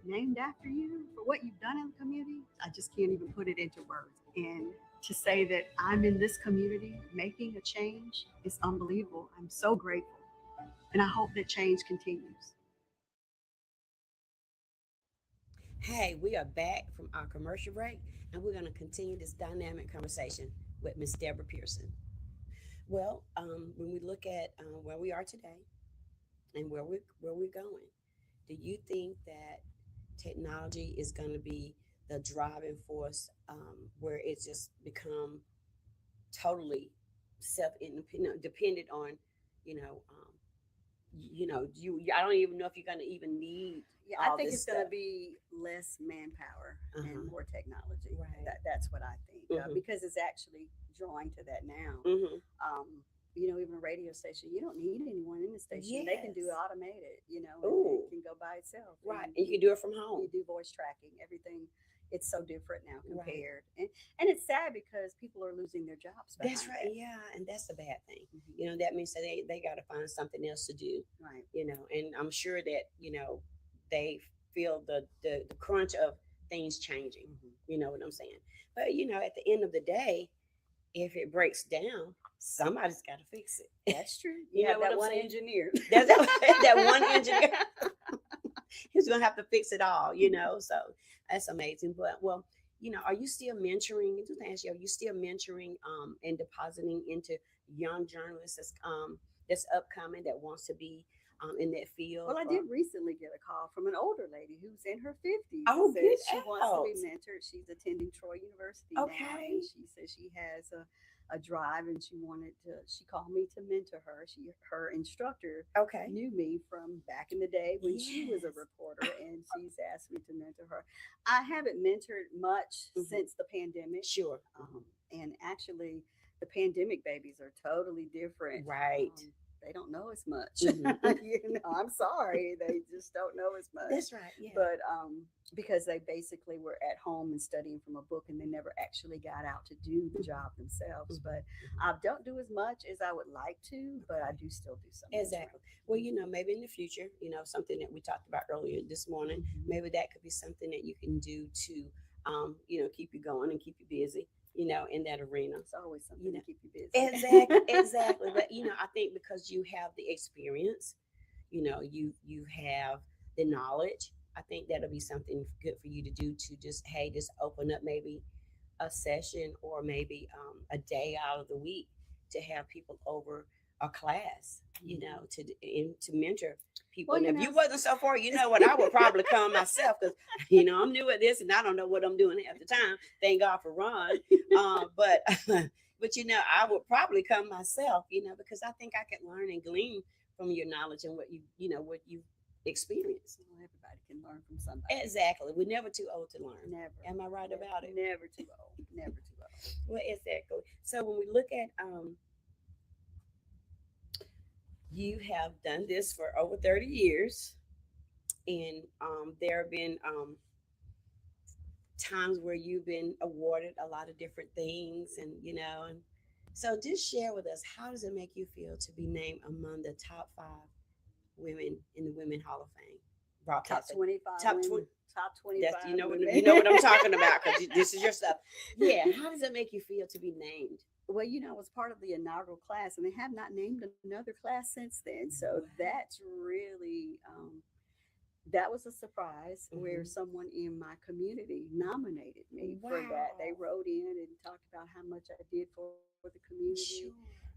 [SPEAKER 3] named after you for what you've done in the community, I just can't even put it into words. And to say that I'm in this community making a change is unbelievable. I'm so grateful. And I hope that change continues.
[SPEAKER 1] Hey, we are back from our commercial break, and we're going to continue this dynamic conversation with Miss Deborah Pearson. Well, when we look at where we are today and where we're going, do you think that technology is going to be the driving force where it's just become totally self-independent, dependent on, you know, I don't even know if you're going to even need.
[SPEAKER 3] Yeah, I
[SPEAKER 1] all
[SPEAKER 3] think
[SPEAKER 1] this
[SPEAKER 3] it's going to
[SPEAKER 1] stuff.
[SPEAKER 3] be less manpower and more technology.
[SPEAKER 1] Right.
[SPEAKER 3] That's what I think
[SPEAKER 1] Mhm.
[SPEAKER 3] because it's actually drawing to that now.
[SPEAKER 1] Mm-hmm.
[SPEAKER 3] Even a radio station, you don't need anyone in the station. They can do it
[SPEAKER 1] Yes.
[SPEAKER 3] automated, and
[SPEAKER 1] Ooh.
[SPEAKER 3] it can go by itself.
[SPEAKER 1] Right,
[SPEAKER 3] And
[SPEAKER 1] and you can do it from
[SPEAKER 3] you
[SPEAKER 1] home.
[SPEAKER 3] do voice tracking, everything. It's so different now
[SPEAKER 1] Right.
[SPEAKER 3] compared, and it's sad because people are losing their jobs.
[SPEAKER 1] That's
[SPEAKER 3] behind
[SPEAKER 1] right.
[SPEAKER 3] that.
[SPEAKER 1] Yeah, and that's the bad thing.
[SPEAKER 3] Mhm.
[SPEAKER 1] That means that they got to find something else to do.
[SPEAKER 3] Right.
[SPEAKER 1] And I'm sure that they feel the crunch of things changing.
[SPEAKER 3] Mhm.
[SPEAKER 1] You know what I'm saying? But at the end of the day, if it breaks down, somebody's got to fix it.
[SPEAKER 3] That's true.
[SPEAKER 1] You
[SPEAKER 3] You
[SPEAKER 1] know
[SPEAKER 3] have
[SPEAKER 1] what
[SPEAKER 3] that
[SPEAKER 1] I'm
[SPEAKER 3] one
[SPEAKER 1] saying?
[SPEAKER 3] engineer.
[SPEAKER 1] That's that one engineer. He's gonna have to fix it all. So that's amazing. But well, are you still mentoring? Just ask you, are you still mentoring and depositing into young journalists that's upcoming that wants to be in that field?
[SPEAKER 3] Well, I did recently get a call from an older lady who's in her 50s.
[SPEAKER 1] Oh,
[SPEAKER 3] Says
[SPEAKER 1] get
[SPEAKER 3] she wants to be
[SPEAKER 1] out.
[SPEAKER 3] mentored. She's attending Troy University now,
[SPEAKER 1] Okay.
[SPEAKER 3] and she says she has a drive, and she called me to mentor her. Her instructor
[SPEAKER 1] Okay.
[SPEAKER 3] knew me from back in the day when she was a
[SPEAKER 1] Yes.
[SPEAKER 3] reporter, and she's asked me to mentor her. I haven't mentored much
[SPEAKER 1] Mhm.
[SPEAKER 3] since the pandemic,
[SPEAKER 1] Sure.
[SPEAKER 3] and actually, the pandemic babies are totally different.
[SPEAKER 1] Right.
[SPEAKER 3] They don't know as much.
[SPEAKER 1] Mhm.
[SPEAKER 3] I'm sorry, they just don't know as much.
[SPEAKER 1] That's right. Yeah.
[SPEAKER 3] But because they basically were at home and studying from a book, and they never actually got out to do the job themselves. But I don't do as much as I would like to, but I do still do some.
[SPEAKER 1] Exactly. Well, maybe in the future, something that we talked about earlier this morning,
[SPEAKER 3] Mhm.
[SPEAKER 1] maybe that could be something that you can do to, keep you going and keep you busy, in that arena.
[SPEAKER 3] It's always something
[SPEAKER 1] You know,
[SPEAKER 3] to keep you busy.
[SPEAKER 1] Exactly, exactly. But I think because you have the experience, you have the knowledge. I think that'll be something good for you to do to just open up maybe a session or maybe a day out of the week to have people over a class, to mentor people.
[SPEAKER 3] Well,
[SPEAKER 1] And if you wasn't so far, you know what, I would probably come myself because I'm new at this and I don't know what I'm doing half the time. Thank God for Ron. But but I would probably come myself, because I think I could learn and glean from your knowledge and what you experienced.
[SPEAKER 3] Well, everybody can learn from somebody.
[SPEAKER 1] Exactly. We're never too old to learn.
[SPEAKER 3] Never.
[SPEAKER 1] Am I right about it?
[SPEAKER 3] Never too old. Never too old.
[SPEAKER 1] Well, exactly. So when we look at you have done this for over 30 years, and there have been times where you've been awarded a lot of different things, and so just share with us, how does it make you feel to be named among the top 5 women in the Women Hall of Fame?
[SPEAKER 3] Top
[SPEAKER 1] Broadcasting.
[SPEAKER 3] 25
[SPEAKER 1] Top
[SPEAKER 3] women.
[SPEAKER 1] 20.
[SPEAKER 3] Top 25
[SPEAKER 1] That's
[SPEAKER 3] women.
[SPEAKER 1] you know what I'm talking about because this is your stuff. Yeah. How does it make you feel to be named?
[SPEAKER 3] Well, I was part of the inaugural class, and they have not named another class since then. So that's really that was a surprise where someone in my community nominated me for that. They
[SPEAKER 1] Wow.
[SPEAKER 3] wrote in and talked about how much I did for the community,
[SPEAKER 1] Sure.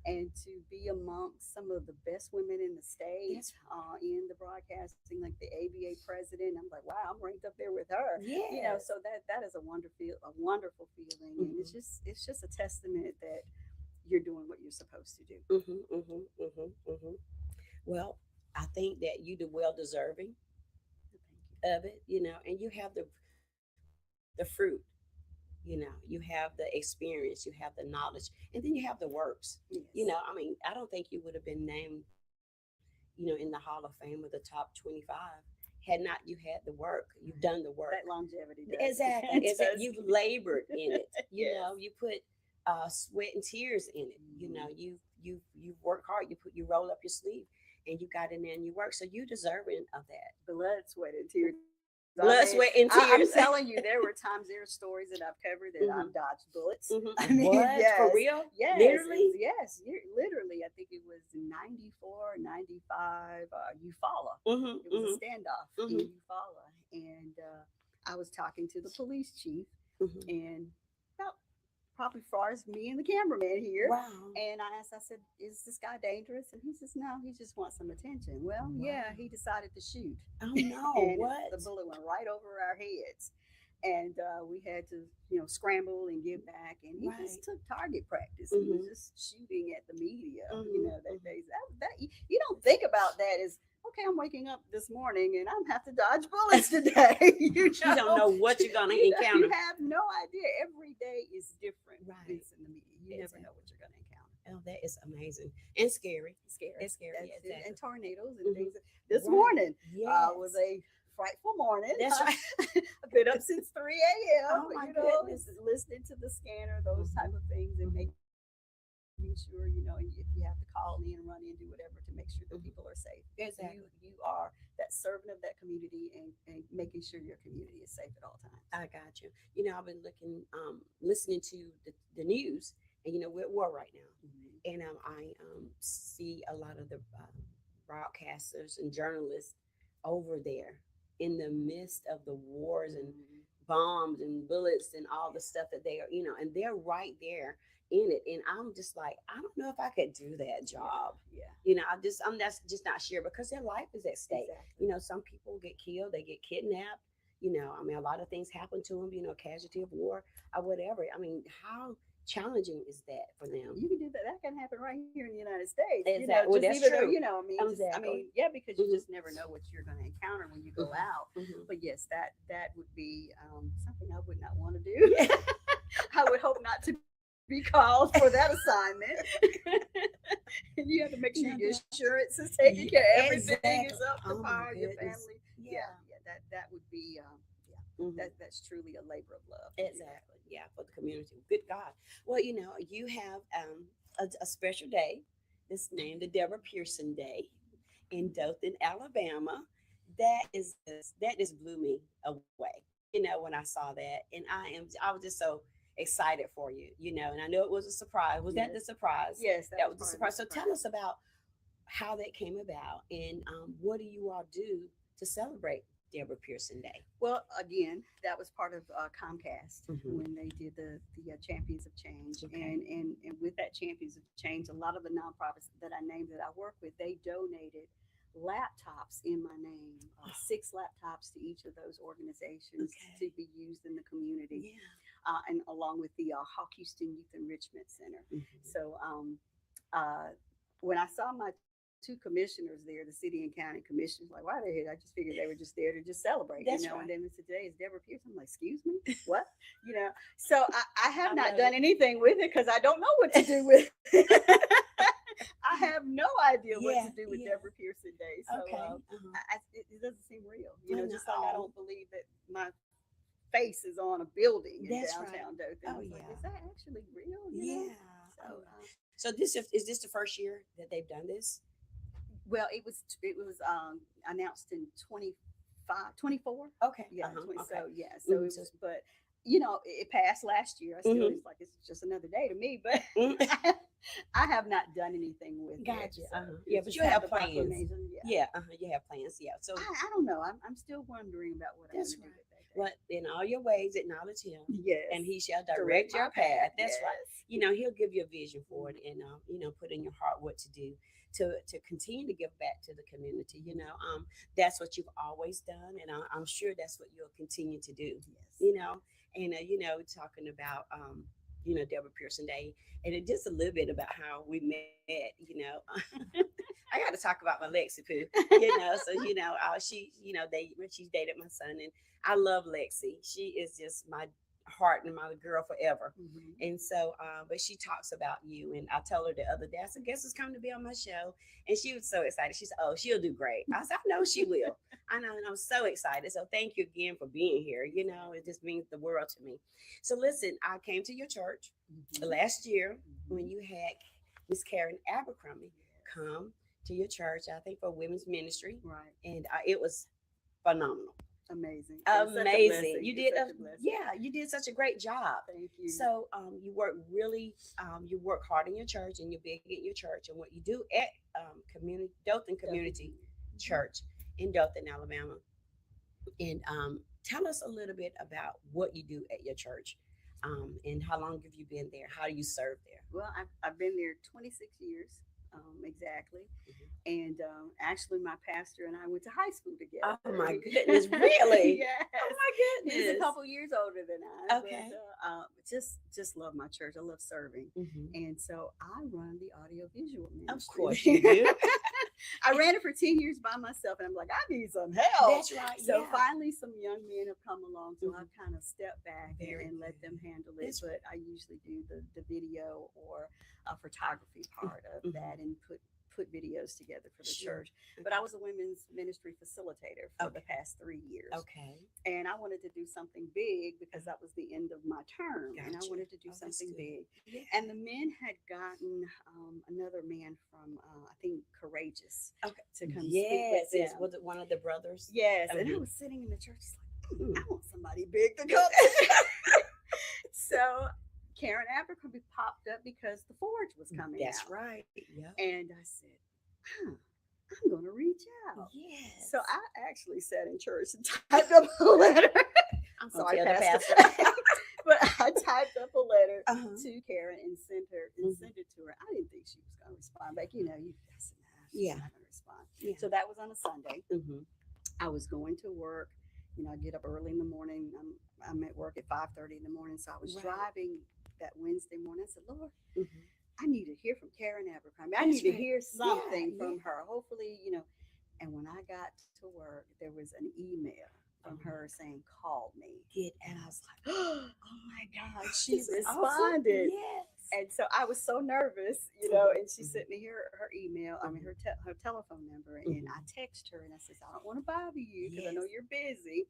[SPEAKER 3] and to be amongst some of the best women in the state
[SPEAKER 1] That's
[SPEAKER 3] in the broadcasting, like the ABA president. I'm like, wow, I'm ranked up there with her.
[SPEAKER 1] Yes.
[SPEAKER 3] So that is a wonderful feeling, and it's just a testament that you're doing what you're supposed to do.
[SPEAKER 1] Mm-hmm, mm-hmm, mm-hmm, mm-hmm. Well, I think that you do well deserving of it, and you have the fruit. You have the experience, you have the knowledge, and then you have the works.
[SPEAKER 3] Yes.
[SPEAKER 1] I mean, I don't think you would have been named, in the Hall of Fame or the top 25 had not you had the work. You've done the work.
[SPEAKER 3] That longevity does.
[SPEAKER 1] Exactly.
[SPEAKER 3] It
[SPEAKER 1] Exactly.
[SPEAKER 3] does.
[SPEAKER 1] You've labored in it.
[SPEAKER 3] Yes.
[SPEAKER 1] You put sweat and tears in it. You work hard. You roll up your sleeve, and you got in there and you work. So you deserving of that.
[SPEAKER 3] Blood, sweat, and tears.
[SPEAKER 1] Blood, sweat, and
[SPEAKER 3] I'm
[SPEAKER 1] tears.
[SPEAKER 3] telling you, there were times, there are stories that I've covered that I've dodged bullets. I mean,
[SPEAKER 1] What?
[SPEAKER 3] yes,
[SPEAKER 1] For real?
[SPEAKER 3] yes,
[SPEAKER 1] Literally?
[SPEAKER 3] yes, literally. I think it was 94, 95. Eufaula.
[SPEAKER 1] Mm-hmm,
[SPEAKER 3] It was a
[SPEAKER 1] mm-hmm,
[SPEAKER 3] standoff in
[SPEAKER 1] mm-hmm,
[SPEAKER 3] Eufaula, and I was talking to the police chief,
[SPEAKER 1] mm-hmm.
[SPEAKER 3] and about probably far as me and the cameraman here.
[SPEAKER 1] Wow.
[SPEAKER 3] And I said, "Is this guy dangerous?" And he says, "No, he just wants some attention." Well,
[SPEAKER 1] Wow.
[SPEAKER 3] yeah, he decided to shoot.
[SPEAKER 1] Oh no!
[SPEAKER 3] And
[SPEAKER 1] What?
[SPEAKER 3] the bullet went right over our heads, and we had to, scramble and get back. And he
[SPEAKER 1] Right.
[SPEAKER 3] just took target practice. He was
[SPEAKER 1] Mhm.
[SPEAKER 3] just shooting at the media.
[SPEAKER 1] Mhm,
[SPEAKER 3] That day. That you don't think about that as, okay, I'm waking up this morning and I'm have to dodge bullets today.
[SPEAKER 1] You don't know what you're gonna encounter.
[SPEAKER 3] You have no idea. Every day is different.
[SPEAKER 1] Right.
[SPEAKER 3] It's in the media. You never
[SPEAKER 1] Exactly.
[SPEAKER 3] know what you're going to encounter.
[SPEAKER 1] Oh, that is amazing and scary.
[SPEAKER 3] It's scary.
[SPEAKER 1] It's scary.
[SPEAKER 3] That's
[SPEAKER 1] Yeah,
[SPEAKER 3] it.
[SPEAKER 1] exactly.
[SPEAKER 3] And tornadoes and
[SPEAKER 1] Mhm.
[SPEAKER 3] things. This
[SPEAKER 1] Right.
[SPEAKER 3] morning
[SPEAKER 1] Yes.
[SPEAKER 3] was a frightful morning.
[SPEAKER 1] That's right.
[SPEAKER 3] I've been up since 3 a.m.
[SPEAKER 1] Oh, my goodness.
[SPEAKER 3] Listening to the scanner, those type of things, and making sure, if you have to call in, run in, do whatever to make sure that people are safe.
[SPEAKER 1] Exactly.
[SPEAKER 3] You are that servant of that community, and making sure your community is safe at all times.
[SPEAKER 1] I got you. I've been listening to the news, and we're at war right now, and I see a lot of the broadcasters and journalists over there in the midst of the wars and bombs and bullets and all the stuff that they are, and they're right there in it. And I'm just like, I don't know if I could do that job.
[SPEAKER 3] Yeah.
[SPEAKER 1] I'm that's just not sure because their life is at stake.
[SPEAKER 3] Exactly.
[SPEAKER 1] Some people get killed, they get kidnapped. I mean, a lot of things happen to them. Casualty of war or whatever. I mean, how challenging is that for them?
[SPEAKER 3] You can do that. That can happen right here in the United States.
[SPEAKER 1] Exactly. Well, that's
[SPEAKER 3] even,
[SPEAKER 1] true.
[SPEAKER 3] I mean, yeah, because you just never know what you're going to encounter when you go
[SPEAKER 1] Mhm.
[SPEAKER 3] out.
[SPEAKER 1] Mhm.
[SPEAKER 3] But yes, that would be something I would not want to do. I would hope not to be called for that assignment. You have to make sure your insurance is taken care of. Everything is
[SPEAKER 1] Exactly.
[SPEAKER 3] up to
[SPEAKER 1] Oh, my
[SPEAKER 3] par. Your
[SPEAKER 1] goodness.
[SPEAKER 3] family.
[SPEAKER 1] Yeah.
[SPEAKER 3] That would be
[SPEAKER 1] Mhm.
[SPEAKER 3] that's truly a labor of love.
[SPEAKER 1] Exactly. Yeah, for the community. Good God. Well, you have a special day. It's named the Deborah Pearson Day in Dothan, Alabama. That just blew me away. When I saw that, and I was just so excited for you. And I know it was a surprise. Was that the surprise?
[SPEAKER 3] Yes,
[SPEAKER 1] That was the
[SPEAKER 3] part of
[SPEAKER 1] surprise. So tell us about how that came about, and what do you all do to celebrate Deborah Pearson Day?
[SPEAKER 3] Well, again, that was part of Comcast
[SPEAKER 1] Mhm.
[SPEAKER 3] when they did the Champions of Change,
[SPEAKER 1] Okay.
[SPEAKER 3] and with that Champions of Change, a lot of the nonprofits that I named that I work with, they donated laptops in my name, 6 laptops to each of those organizations
[SPEAKER 1] Okay.
[SPEAKER 3] to be used in the community,
[SPEAKER 1] Yeah.
[SPEAKER 3] and along with the Hawk Houston Youth Enrichment Center.
[SPEAKER 1] Mhm.
[SPEAKER 3] So when I saw my 2 commissioners there, the city and county commissioners, like, why are they here? I just figured they were just there to just celebrate,
[SPEAKER 1] That's
[SPEAKER 3] And
[SPEAKER 1] right.
[SPEAKER 3] then today is Deborah Pearson. I'm like, excuse me, what? So I have
[SPEAKER 1] I
[SPEAKER 3] not
[SPEAKER 1] love
[SPEAKER 3] done
[SPEAKER 1] it.
[SPEAKER 3] anything with it because I don't know what to do with it. I have no idea what
[SPEAKER 1] Yeah,
[SPEAKER 3] to do with
[SPEAKER 1] yeah.
[SPEAKER 3] Deborah Pearson Day. So
[SPEAKER 1] Okay. Uh-huh.
[SPEAKER 3] it doesn't seem real,
[SPEAKER 1] I
[SPEAKER 3] just like I
[SPEAKER 1] know.
[SPEAKER 3] don't believe that my face is on a building in
[SPEAKER 1] That's right.
[SPEAKER 3] downtown Dothan.
[SPEAKER 1] Oh,
[SPEAKER 3] It's like,
[SPEAKER 1] yeah.
[SPEAKER 3] is that actually real?
[SPEAKER 1] Yeah.
[SPEAKER 3] So,
[SPEAKER 1] Oh, So is this the first year that they've done this?
[SPEAKER 3] well, it was announced in 24.
[SPEAKER 1] Okay.
[SPEAKER 3] Yeah,
[SPEAKER 1] Uh-huh.
[SPEAKER 3] 20,
[SPEAKER 1] Okay.
[SPEAKER 3] so yeah, so
[SPEAKER 1] Mhm.
[SPEAKER 3] it was, but it passed last year. I still
[SPEAKER 1] Mhm.
[SPEAKER 3] it's like it's just another day to me, but
[SPEAKER 1] Mhm.
[SPEAKER 3] I have not done anything with it.
[SPEAKER 1] Gotcha.
[SPEAKER 3] So
[SPEAKER 1] Uh-huh. Yeah,
[SPEAKER 3] it's
[SPEAKER 1] but
[SPEAKER 3] just
[SPEAKER 1] you have
[SPEAKER 3] the
[SPEAKER 1] plans.
[SPEAKER 3] proclamation, Yeah,
[SPEAKER 1] Yeah. Uh-huh. You have plans. Yeah. So
[SPEAKER 3] I don't know. I'm still wondering about what I'm going
[SPEAKER 1] That's
[SPEAKER 3] to do
[SPEAKER 1] right.
[SPEAKER 3] with that day.
[SPEAKER 1] but in all your ways acknowledge him,
[SPEAKER 3] Yes,
[SPEAKER 1] and he shall
[SPEAKER 3] direct
[SPEAKER 1] direct your
[SPEAKER 3] my
[SPEAKER 1] path. That's right.
[SPEAKER 3] Yes.
[SPEAKER 1] He'll give you a vision for it, and put in your heart what to do to continue to give back to the community. That's what you've always done, and I'm sure that's what you'll continue to do.
[SPEAKER 3] Yes.
[SPEAKER 1] And talking about Deborah Pearson Day, and just a little bit about how we met. I I got to talk about my Lexi Poo, So she, when she's dated my son, and I love Lexi. She is just my heart and my girl forever.
[SPEAKER 3] Mhm.
[SPEAKER 1] And so, but she talks about you, and I told her the other day, I said, guess who's coming to be on my show? And she was so excited. She said, oh, she'll do great. I said, I know she will. I know, and I'm so excited. So thank you again for being here. It just means the world to me. So listen, I came to your church
[SPEAKER 3] Mhm.
[SPEAKER 1] last year
[SPEAKER 3] Mhm.
[SPEAKER 1] when you had Miss Karen Abercrombie come to your church, I think for women's ministry,
[SPEAKER 3] Right.
[SPEAKER 1] and it was phenomenal.
[SPEAKER 3] Amazing. It was such a
[SPEAKER 1] Amazing.
[SPEAKER 3] blessing.
[SPEAKER 1] You
[SPEAKER 3] It's
[SPEAKER 1] did
[SPEAKER 3] such a blessing.
[SPEAKER 1] yeah, you did such a great job.
[SPEAKER 3] Thank you.
[SPEAKER 1] So you work really you work hard in your church, and you're big in your church, and what you do at community Dothan Community
[SPEAKER 3] Mhm.
[SPEAKER 1] Church in Dothan, Alabama. And tell us a little bit about what you do at your church, and how long have you been there? How do you serve there?
[SPEAKER 3] Well, I've been there 26 years, exactly.
[SPEAKER 1] Mhm.
[SPEAKER 3] And actually, my pastor and I went to high school together.
[SPEAKER 1] Oh my goodness, really?
[SPEAKER 3] Yes.
[SPEAKER 1] Oh my
[SPEAKER 3] He's a
[SPEAKER 1] goodness.
[SPEAKER 3] couple years older than I.
[SPEAKER 1] Okay.
[SPEAKER 3] But just love my church. I love serving.
[SPEAKER 1] Mhm.
[SPEAKER 3] And so I run the audiovisual ministry.
[SPEAKER 1] Of course you do.
[SPEAKER 3] I ran it for 10 years by myself, and I'm like, I need some help.
[SPEAKER 1] That's right.
[SPEAKER 3] So
[SPEAKER 1] Yeah.
[SPEAKER 3] finally, some young men have come along, so
[SPEAKER 1] Mhm.
[SPEAKER 3] I've kind of stepped back
[SPEAKER 1] Very
[SPEAKER 3] and let
[SPEAKER 1] good.
[SPEAKER 3] them handle it.
[SPEAKER 1] That's
[SPEAKER 3] But I usually do the video or photography part of
[SPEAKER 1] Mhm.
[SPEAKER 3] that, and put videos together for the
[SPEAKER 1] Sure.
[SPEAKER 3] church. But I was a women's ministry facilitator for the
[SPEAKER 1] Okay.
[SPEAKER 3] past 3 years.
[SPEAKER 1] Okay.
[SPEAKER 3] And I wanted to do something big because that was the end of my term, and I
[SPEAKER 1] Gotcha.
[SPEAKER 3] wanted to do
[SPEAKER 1] Oh, that's
[SPEAKER 3] something
[SPEAKER 1] good.
[SPEAKER 3] big.
[SPEAKER 1] Yeah.
[SPEAKER 3] And the men had gotten another man from I think Courageous
[SPEAKER 1] Okay.
[SPEAKER 3] to come speak
[SPEAKER 1] Yes,
[SPEAKER 3] with
[SPEAKER 1] yes.
[SPEAKER 3] them.
[SPEAKER 1] Was it one of the brothers?
[SPEAKER 3] Yes, and I
[SPEAKER 1] Mhm.
[SPEAKER 3] was sitting in the church, just like,
[SPEAKER 1] Mm.
[SPEAKER 3] I want somebody big to come. So Karen Abercrombie popped up because the Forge was coming
[SPEAKER 1] That's
[SPEAKER 3] out,
[SPEAKER 1] right. Yeah.
[SPEAKER 3] and I said, I'm going to reach out.
[SPEAKER 1] Yes.
[SPEAKER 3] So I actually sat in church and typed up a letter. I'm
[SPEAKER 1] I'll
[SPEAKER 3] sorry,
[SPEAKER 1] tell the
[SPEAKER 3] Pastor.
[SPEAKER 1] pastor.
[SPEAKER 3] But I typed up a letter
[SPEAKER 1] Uh-huh.
[SPEAKER 3] to Karen and sent
[SPEAKER 1] Mhm.
[SPEAKER 3] it to her. I didn't think she was going to respond back. I said, nah, she's
[SPEAKER 1] Yeah.
[SPEAKER 3] not going to respond.
[SPEAKER 1] Yeah.
[SPEAKER 3] So that was on a Sunday.
[SPEAKER 1] Mhm.
[SPEAKER 3] I was going to work. I get up early in the morning. I'm at work at 5:30 in the morning. So I was
[SPEAKER 1] Right.
[SPEAKER 3] driving that Wednesday morning. I said, Lord,
[SPEAKER 1] Mhm.
[SPEAKER 3] I need to hear from Karen Abercrombie. I
[SPEAKER 1] That's
[SPEAKER 3] need to
[SPEAKER 1] right.
[SPEAKER 3] hear
[SPEAKER 1] Yeah,
[SPEAKER 3] something from
[SPEAKER 1] yeah.
[SPEAKER 3] her. Hopefully, And when I got to work, there was an email from
[SPEAKER 1] Oh
[SPEAKER 3] her saying, call me.
[SPEAKER 1] Get
[SPEAKER 3] And I
[SPEAKER 1] out.
[SPEAKER 3] was like, oh my God, she
[SPEAKER 1] This is awesome.
[SPEAKER 3] responded.
[SPEAKER 1] Yes.
[SPEAKER 3] And so I was so nervous, and she sent me her email, her telephone number. And I text her and I says, I don't want to bother you because I know
[SPEAKER 1] Yes.
[SPEAKER 3] you're busy,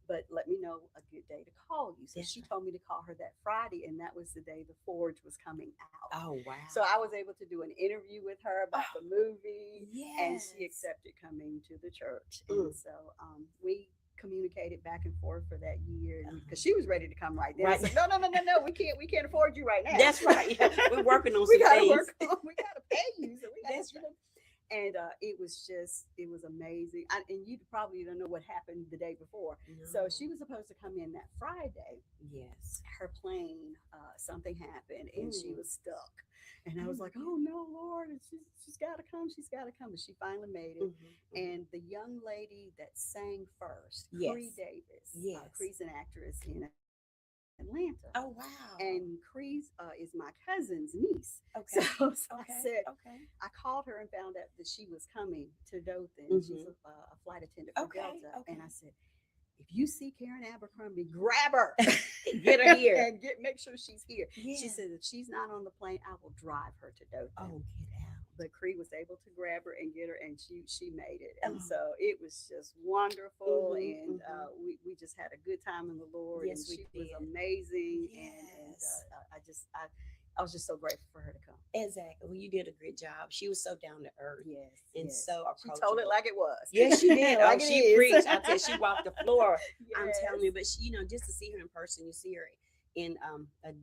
[SPEAKER 3] but let me know a good day to call you. So
[SPEAKER 1] That's
[SPEAKER 3] she
[SPEAKER 1] right.
[SPEAKER 3] told me to call her that Friday, and that was the day the Forge was coming out.
[SPEAKER 1] Oh wow.
[SPEAKER 3] So I was able to do an interview with her about the movie, and
[SPEAKER 1] Yes.
[SPEAKER 3] she accepted coming to the church.
[SPEAKER 1] Mm.
[SPEAKER 3] And so we communicated back and forth for that year
[SPEAKER 1] Uh-huh.
[SPEAKER 3] because she was ready to come right then.
[SPEAKER 1] Right.
[SPEAKER 3] I said, no, we can't afford you right now.
[SPEAKER 1] That's right. Yeah. We're working on
[SPEAKER 3] we
[SPEAKER 1] some
[SPEAKER 3] gotta
[SPEAKER 1] things.
[SPEAKER 3] work on, we gotta pay you. So we gotta,
[SPEAKER 1] That's right.
[SPEAKER 3] And it was amazing. And you probably don't know what happened the day before. So
[SPEAKER 1] No.
[SPEAKER 3] she was supposed to come in that Friday.
[SPEAKER 1] Yes.
[SPEAKER 3] Her plane, something happened, and she
[SPEAKER 1] Mm.
[SPEAKER 3] was stuck. And I was like, oh no, Lord, she's got to come. She's got to come. And she finally made it.
[SPEAKER 1] Mhm.
[SPEAKER 3] And the young lady that sang first,
[SPEAKER 1] Yes.
[SPEAKER 3] Cree Davis,
[SPEAKER 1] Yes.
[SPEAKER 3] Cree's an actress in Atlanta.
[SPEAKER 1] Oh wow.
[SPEAKER 3] And Cree's is my cousin's niece.
[SPEAKER 1] Okay.
[SPEAKER 3] So I
[SPEAKER 1] Okay.
[SPEAKER 3] said,
[SPEAKER 1] Okay.
[SPEAKER 3] I called her and found out that she was coming to Dothan.
[SPEAKER 1] Mhm.
[SPEAKER 3] She's a flight attendant for
[SPEAKER 1] Okay,
[SPEAKER 3] Delta.
[SPEAKER 1] okay.
[SPEAKER 3] And I said, if you see Karen Abercrombie, grab her.
[SPEAKER 1] Get her here.
[SPEAKER 3] and make sure she's here.
[SPEAKER 1] Yeah.
[SPEAKER 3] She said, if she's not on the plane, I will drive her to Dothan.
[SPEAKER 1] Oh, get out.
[SPEAKER 3] But Cree was able to grab her and get her, and she made it. And
[SPEAKER 1] Oh.
[SPEAKER 3] so it was just wonderful.
[SPEAKER 1] Mhm,
[SPEAKER 3] And
[SPEAKER 1] mhm.
[SPEAKER 3] we just had a good time in the Lord.
[SPEAKER 1] Yes,
[SPEAKER 3] and
[SPEAKER 1] we
[SPEAKER 3] she was
[SPEAKER 1] did.
[SPEAKER 3] amazing. And
[SPEAKER 1] Yes.
[SPEAKER 3] I was just so grateful for her to come.
[SPEAKER 1] Exactly. Well, you did a great job. She was so down to earth
[SPEAKER 3] Yes.
[SPEAKER 1] and
[SPEAKER 3] yes.
[SPEAKER 1] so
[SPEAKER 3] She
[SPEAKER 1] approachable.
[SPEAKER 3] told it like it was.
[SPEAKER 1] Yes, she did.
[SPEAKER 3] like
[SPEAKER 1] Oh,
[SPEAKER 3] it
[SPEAKER 1] she
[SPEAKER 3] is.
[SPEAKER 1] preached. I tell you, she walked the floor. I'm telling
[SPEAKER 3] Yes.
[SPEAKER 1] you. But she, just to see her in person, you see her in a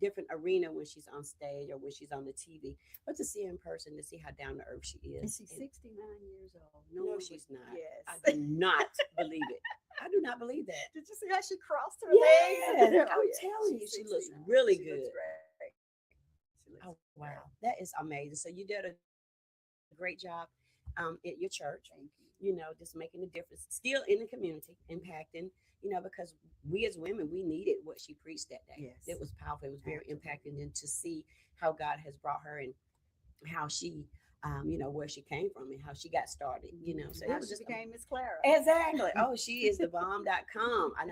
[SPEAKER 1] different arena when she's on stage or when she's on the TV. But to see her in person, to see how down to earth she
[SPEAKER 3] And
[SPEAKER 1] is.
[SPEAKER 3] she's 69 years old.
[SPEAKER 1] No,
[SPEAKER 3] one
[SPEAKER 1] she's
[SPEAKER 3] would-
[SPEAKER 1] not.
[SPEAKER 3] Yes.
[SPEAKER 1] I do not believe it. I do not believe that.
[SPEAKER 3] Did you see how she crossed her
[SPEAKER 1] Yes,
[SPEAKER 3] legs?
[SPEAKER 1] I'm telling you,
[SPEAKER 3] She's
[SPEAKER 1] she looks
[SPEAKER 3] 69.
[SPEAKER 1] really
[SPEAKER 3] She
[SPEAKER 1] good.
[SPEAKER 3] looks great. She looks
[SPEAKER 1] Oh
[SPEAKER 3] great.
[SPEAKER 1] wow, that is amazing. So you did a great job at your church.
[SPEAKER 3] Thank you.
[SPEAKER 1] Just making a difference, still in the community, impacting. Because we as women, we needed what she preached that day.
[SPEAKER 3] Yes.
[SPEAKER 1] It was powerful. It was very
[SPEAKER 3] Absolutely.
[SPEAKER 1] impacting, and to see how God has brought her and how she where she came from and how she got started, so it
[SPEAKER 3] Now
[SPEAKER 1] was
[SPEAKER 3] she
[SPEAKER 1] just
[SPEAKER 3] became Miss Clara.
[SPEAKER 1] exactly. Oh, she is the bomb.com. And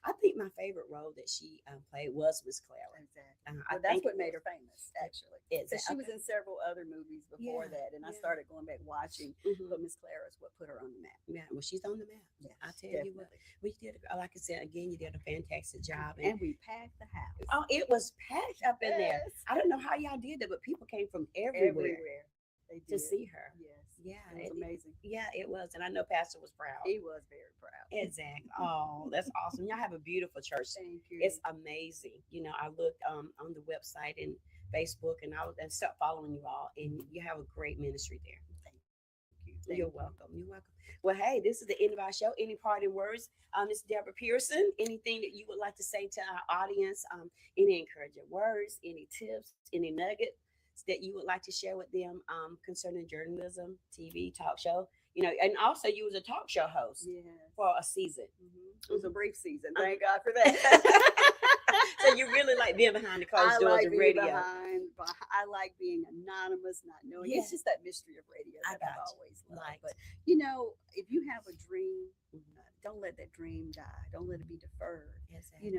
[SPEAKER 1] I think my favorite role that she played was Miss Clara.
[SPEAKER 3] Exactly.
[SPEAKER 1] I
[SPEAKER 3] Well, that's
[SPEAKER 1] think
[SPEAKER 3] what
[SPEAKER 1] it
[SPEAKER 3] made
[SPEAKER 1] was.
[SPEAKER 3] her famous, actually.
[SPEAKER 1] Exactly.
[SPEAKER 3] Because she was in several other movies before
[SPEAKER 1] Yeah,
[SPEAKER 3] that, and I
[SPEAKER 1] yeah.
[SPEAKER 3] started going back watching.
[SPEAKER 1] Mhm.
[SPEAKER 3] But Miss Clara is what put her on the map.
[SPEAKER 1] Yeah, well, she's on the map.
[SPEAKER 3] Yes,
[SPEAKER 1] I tell you what,
[SPEAKER 3] definitely.
[SPEAKER 1] we did. Like I said again, you did a fantastic job,
[SPEAKER 3] And we packed the house.
[SPEAKER 1] oh, it was packed up in there.
[SPEAKER 3] Yes.
[SPEAKER 1] I don't know how y'all did that, but people came from everywhere
[SPEAKER 3] They
[SPEAKER 1] to
[SPEAKER 3] did.
[SPEAKER 1] see her.
[SPEAKER 3] Yes.
[SPEAKER 1] Yeah,
[SPEAKER 3] It was amazing.
[SPEAKER 1] Yeah, it was, and I know Pastor was proud.
[SPEAKER 3] He was very proud.
[SPEAKER 1] Exactly. Oh, that's awesome. Y'all have a beautiful church.
[SPEAKER 3] Thank you.
[SPEAKER 1] It's amazing. I looked on the website and Facebook, and I started following you all, and you have a great ministry there.
[SPEAKER 3] Thank you. Thank
[SPEAKER 1] You're
[SPEAKER 3] you.
[SPEAKER 1] welcome. You're welcome. Well, hey, this is the end of our show. Any parting words, Miss Deborah Pearson? Anything that you would like to say to our audience? Any encouraging words? Any tips? Any nuggets that you would like to share with them concerning journalism, TV, talk show? And also you was a talk show host
[SPEAKER 3] Yes.
[SPEAKER 1] for a season.
[SPEAKER 3] It was a brief season. Thank God for that.
[SPEAKER 1] So you really like being behind the closed doors
[SPEAKER 3] like
[SPEAKER 1] of
[SPEAKER 3] being
[SPEAKER 1] radio.
[SPEAKER 3] I like being anonymous, not knowing.
[SPEAKER 1] Yeah.
[SPEAKER 3] It's just that mystery of radio
[SPEAKER 1] I
[SPEAKER 3] that
[SPEAKER 1] got
[SPEAKER 3] I've
[SPEAKER 1] you.
[SPEAKER 3] always loved.
[SPEAKER 1] Like,
[SPEAKER 3] But if you have a dream, don't let that dream die. Don't let it be deferred.
[SPEAKER 1] exactly.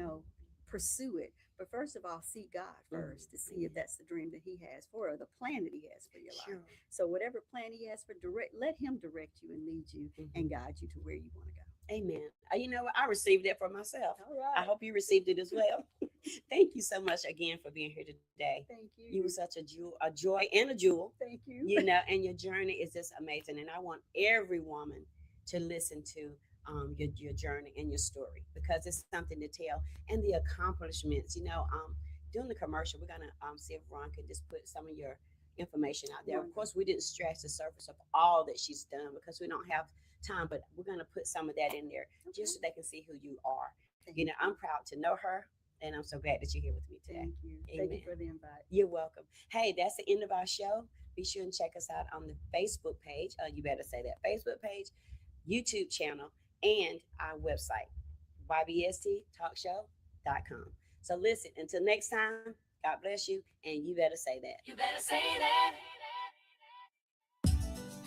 [SPEAKER 3] Pursue it. But first of all, see God first to see if that's the dream that He has for, or the plan that He has for your
[SPEAKER 1] Sure.
[SPEAKER 3] life. So whatever plan He has let Him direct you and lead you and guide you to where you want to go.
[SPEAKER 1] Amen. You know what? I received that for myself.
[SPEAKER 3] All right.
[SPEAKER 1] I hope you received it as well. Thank you so much again for being here today.
[SPEAKER 3] Thank you.
[SPEAKER 1] You were such a joy and a jewel.
[SPEAKER 3] Thank you.
[SPEAKER 1] And your journey is just amazing. And I want every woman to listen to your journey and your story, because it's something to tell, and the accomplishments. Doing the commercial, we're gonna see if Ron could just put some of your information out there. Of course, we didn't scratch the surface of all that she's done because we don't have time, but we're gonna put some of that in there just so they can see who you are. I'm proud to know her, and I'm so glad that you're here with me today.
[SPEAKER 3] Thank you.
[SPEAKER 1] Amen.
[SPEAKER 3] Thank you for the invite.
[SPEAKER 1] You're welcome. Hey, that's the end of our show. Be sure and check us out on the Facebook page. You better say that. Facebook page, YouTube channel, and our website, ybstalkshow.com. So listen, until next time, God bless you, and you better say that. You better say that.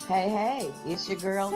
[SPEAKER 1] Hey, it's your girl